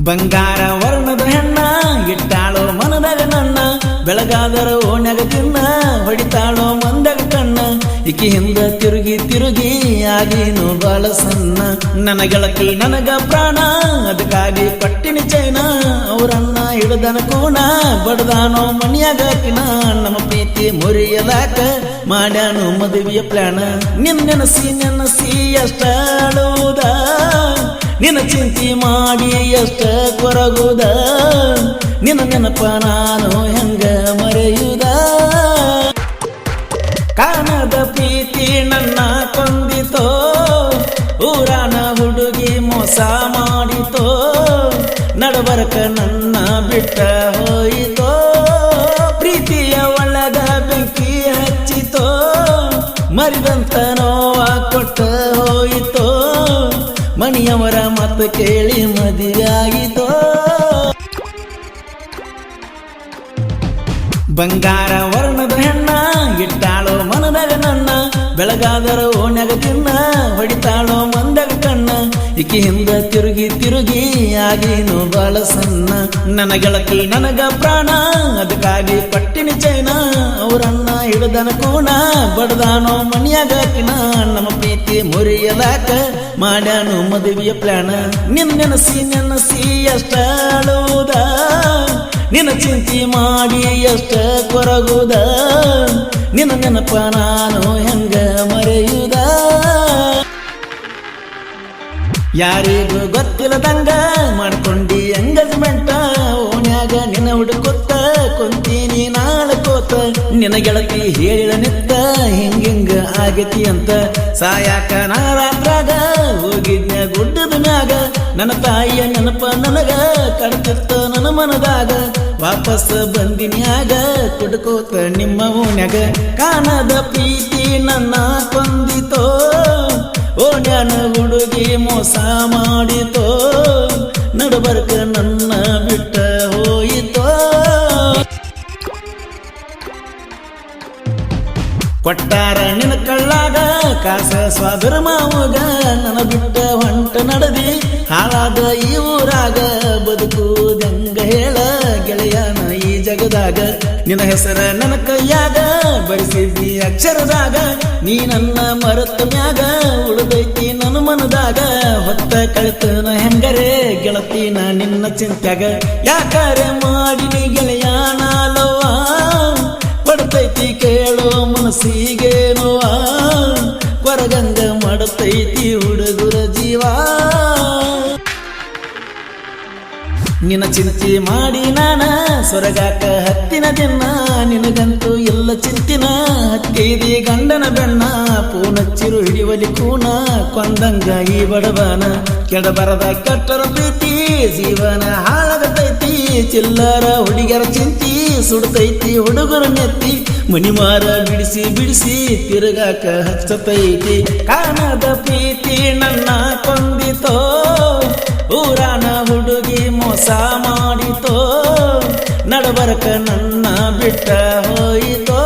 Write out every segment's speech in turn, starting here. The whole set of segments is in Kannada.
ಬಂಗಾರ ವರ್ಣದ ಹೆಣ್ಣ ಇಟ್ಟಾಳೋ ಮನದಾಗ ನನ್ನ ಬೆಳಗಾದರ ಓಣ್ಯಾಗ ತಿನ್ನ ಹೊಡಿತಾಳೋ ಮಂದಾಗ ಕಣ್ಣ ಇಕಿ ಹಿಂದ ತಿರುಗಿ ತಿರುಗಿ ಆಗೀನು ಬಾಳ ಸಣ್ಣ ನನ್ನ ಗೆಳತಿ ನನಗ ಪ್ರಾಣ ಅದಕ್ಕಾಗಿ ಪಟ್ಟಿನಿ ಚೈನ ಅವರನ್ನ ಹಿಡದನ ಕೋಣ ಬಡದಾನೋ ಮನಿಯಾಗಾಕಿನ ನಮ್ಮ ಪ್ರೀತಿ ಮುರಿಯಲಾಕ ಮಾಡ್ಯಾನು ಮದುವೆಯ ಪ್ಲಾನ ನೆನಸಿ ಅಷ್ಟ ಅಳುವುದ ನಿನ್ನ ಚಿಂತಿ ಮಾಡಿ ಎಷ್ಟ ಕೊರಗುದ ನಿನ್ನ ನೆನಪ ನಾನು ಹೆಂಗ ಮರೆಯುದ ಕಾಣದ ಪ್ರೀತಿ ನನ್ನ ಕೊಂದಿತೋ ಊರಾನ ಹುಡುಗಿ ಮೋಸ ಮಾಡಿತೋ ನಡಬರಕ ನನ್ನ ಬಿಟ್ಟ ಹೋಯಿತೋ ಪ್ರೀತಿಯ ಒಳಗ ಬೆಂಕಿ ಹಚ್ಚಿತೋ ಮರಿದಂತ ನೋವ ಕೊಟ್ಟ ಹೋಯಿತೋ ಮಣಿಯವರ ಮಾತು ಕೇಳಿ ಮದುವೆಯಾಗಿತೋ ಬಂಗಾರ ವರ್ಣದ ಹೆಣ್ಣ ಇಟ್ಟಾಳೋ ಮನದಾಗ ನನ್ನ ಬೆಳಗಾದರ ಓಣ್ಯಾಗ ತಿನ್ನ ಹೊಡಿತಾಳೋ ಮಂದಾಗ ಕಣ್ಣ ಇಕಿ ಹಿಂದ ತಿರುಗಿ ತಿರುಗಿ ಆಗೀನು ಬಾಳ ಸಣ್ಣ ನನ್ನ ಗೆಳತಿ ನನಗ ಪ್ರಾಣ ಅದಕ್ಕಾಗಿ ಪಟ್ಟಿನಿ ಚೈನ ಅವರನ್ನ ಹಿಡದನ ಕೋಣ ಬಡದಾನೋ ಮನಿಯಾಗಾಕಿನ ನಮ್ಮ ಪ್ರೀತಿ ಮುರಿಯಲಾಕ ಮಾಡ್ಯಾನು ಮದುವೆಯ ಪ್ಲಾನ ನೆನಸಿ ಅಷ್ಟ ಅಳುವುದ ನಿನ್ನ ಚಿಂತಿ ಮಾಡಿ ಎಷ್ಟ ಕೊರಗುದ ನಿನ್ನ ನೆನಪ ನಾನು ಹೆಂಗ ಮರೆಯುದ ಯಾರಿಗೂ ಗೊತ್ತಿಲ್ಲದಂಗ ಮಾಡ್ಕೊಂಡಿ ಎಂಗೇಜ್ಮೆಂಟ ಓಣ್ಯಾಗ ನಿನ್ನ ಹುಡುಕೊತ್ತ ಕೊಂತೀನಿ ನಾಳಕೋತ ನಿನ್ನ ಗೆಳತಿ ಹೇಳಿದ ನಿತ್ತ ಹಿಂಗಿಂಗ ಆಗತಿ ಅಂತ ಸಾಯಾಕ ನಾ ರಾತ್ರಾಗ ಹೋಗಿದ್ನ ಗುಡ್ಡದ ಮ್ಯಾಗ ನನ್ನ ತಾಯಿಯ ನೆನಪ ನನಗ ಕಡ್ತಿತ್ತ ನನ್ನ ಮನದಾಗ ವಾಪಸ್ ಬಂದಿನ್ಯಾಗ ಕುಡ್ಕೋತ ನಿಮ್ಮ ಓಣ್ಯಾಗ ಕಾಣದ ಪ್ರೀತಿ ನನ್ನ ಕೊಂದಿತೋ ಓಣ್ಯಾನ ಹುಡುಗಿ ಮೋಸ ಮಾಡಿತೋ ನಡಬರ್ಕ ನನ್ನ ಬಿಟ್ಟ ಹೋಯಿತೋ ಕೊಟ್ಟಾರ ನಿನ್ನ ಕಳ್ಳಾಗ ಕಾಸ ಸ್ವಾದರ ಮಾವಗ ನನ್ನ ಬಿಟ್ಟ ಹೊಂಟ ನಡೆದಿ ಹಾಳಾದ ಈ ಊರಾಗ ಬದುಕುದಂಗ ಹೇಳ ಗೆಳೆಯನ ಈ ಜಗದಾಗ ನಿನ್ನ ಹೆಸರ ನನ್ನ ಕೈಯಾಗ ಬರೆಸಿದ್ದಿ ಅಕ್ಷರದಾಗ ನೀ ನನ್ನ ಮರತ ಮ್ಯಾಗ ಉಳಿದೈತಿ ನನ್ನ ಮನದಾಗ ಹೊತ್ತ ಕಳಿತನ ಹೆಂಗರೆ ಗೆಳತಿನ ನಿನ್ನ ಚಿಂತ್ಯಾಗ ಯಾಕಾರೆ ಮಾಡಿನಿ ಗೆಳೆಯ ನಾಲವ್ವ ಪಡ್ತೈತಿ ಕೇಳೋ ಮನಸ್ಸಿಗೆ ನೋವ ಕೊರಗಂಗ ಮಾಡತೈತಿ ಹುಡುಗುರ ಜೀವ ನಿನ್ನ ಚಿಂತೆ ಮಾಡಿ ನಾನ ಸೊರಗಾಕ ಹತ್ತಿನ ದಿನ ನಿನಗಂತೂ ಎಲ್ಲ ಚಿಂತಿನ ಹತ್ತೈದಿ ಗಂಡನ ಬೆಣ್ಣ ಪೂನಚ್ಚಿರು ಹಿಡಿವಲಿ ಕೂನ ಕೊಂದಂಗ ಈ ಬಡವನ ಕೆಡಬರದ ಕೆಟ್ಟರ ಪ್ರೀತಿ ಜೀವನ ಹಾಳಾಗತೈತಿ ಚಿಲ್ಲರ ಹುಡುಗರ ಚಿಂತಿ ಸುಡ್ತೈತಿ ಹುಡುಗರ ನೆತ್ತಿ ಮಣಿಮಾರ ಬಿಡಿಸಿ ಬಿಡಿಸಿ ತಿರುಗಾಕ ಹಚ್ಚತೈತಿ ಕಾಣದ ಪ್ರೀತಿ ನನ್ನ ಕೊಂದಿತೋ ಊರಾನ ಹುಡುಗಿ ಮೋಸ ಮಾಡಿತೋ ನಡಬರಕ ನನ್ನ ಬಿಟ್ಟ ಹೋಯಿತೋ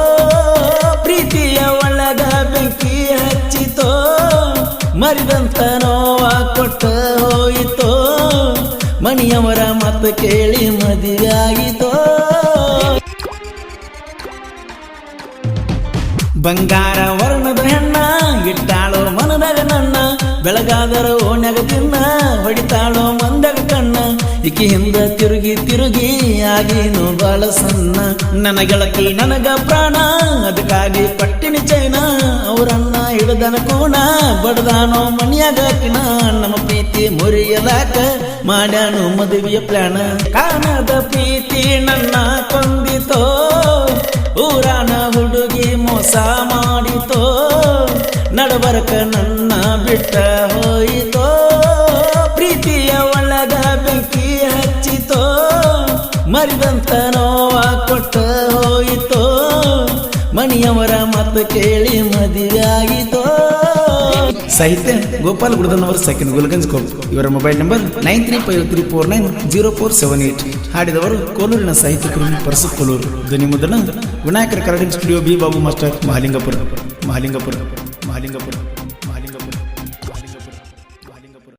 ಪ್ರೀತಿಯ ಒಳಗ ಬೆಂಕಿ ಹಚ್ಚಿತೋ ಮರಿದಂತ ನೋವ ಕೊಟ್ಟ ಹೋಯಿತೋ ಮಣಿಯವರ ಮಾತು ಕೇಳಿ ಮದುವೆಯಾಗಿತೋ ಬಂಗಾರ ವರ್ಣದ ಹೆಣ್ಣ ಇಟ್ಟಾಳೋ ಮನದಾಗ ನನ್ನ ಬೆಳಗಾದರ ಓಣ್ಯಾಗ ತಿನ್ನ ಹೊಡಿತಾಳೋ ಮಂದಾಗ ಕಣ್ಣ ಇಕಿ ಹಿಂದ ತಿರುಗಿ ತಿರುಗಿ ಆಗೀನು ಬಾಳ ಸಣ್ಣ ನನ್ನ ಗೆಳತಿ ನನಗ ಪ್ರಾಣ ಅದಕ್ಕಾಗಿ ಪಟ್ಟಿನಿ ಚೈನ ಅವರನ್ನ ಹಿಡದನ ಕೋಣ ಬಡದಾನೋ ಮನಿಯಾಗಾಕಿನ ನಮ್ಮ ಪ್ರೀತಿ ಮುರಿಯಲಾಕ ಮಾಡ್ಯಾನು ಮದುವೆಯ ಪ್ಲಾನ ಕಾಣದ ಪ್ರೀತಿ ನನ್ನ ಕೊಂದಿತೋ ಊರಾನ ಹುಡುಗಿ ಮೋಸ ಮಾಡಿತೋ ನಡಬರಕ ನನ್ನ ಬಿಟ್ಟ ಹೋಯಿತೋ ಪ್ರೀತಿಯ ಒಳಗ ಬೆಂಕಿ ಹಚ್ಚಿತೋ ಮರಿದಂತ ನೋವ ಕೊಟ್ಟ ಹೋಯಿತೋ ಮಣಿಯವರ ಮಾತು ಕೇಳಿ ಮದುವೆಯಾಗಿತೋ ಸಾಹಿತ್ಯ ಗೋಪಾಲ್ ಗುಡದನವರ ಸೆಕೆಂಡ್ ಗುಲ್ಗಂಜ್ ಕೋಪ್ ಇವರ ಮೊಬೈಲ್ ನಂಬರ್ 9353490478 ಹಾಡಿದವರು ಕೋಲೂರಿನ ಸಾಹಿತ್ಯಕರು ಪರಸು ಕೋಲೂರು ಧ್ವನಿ ಮುದ್ರಣ Vinayaka recording studio B Babu master Mahalingapura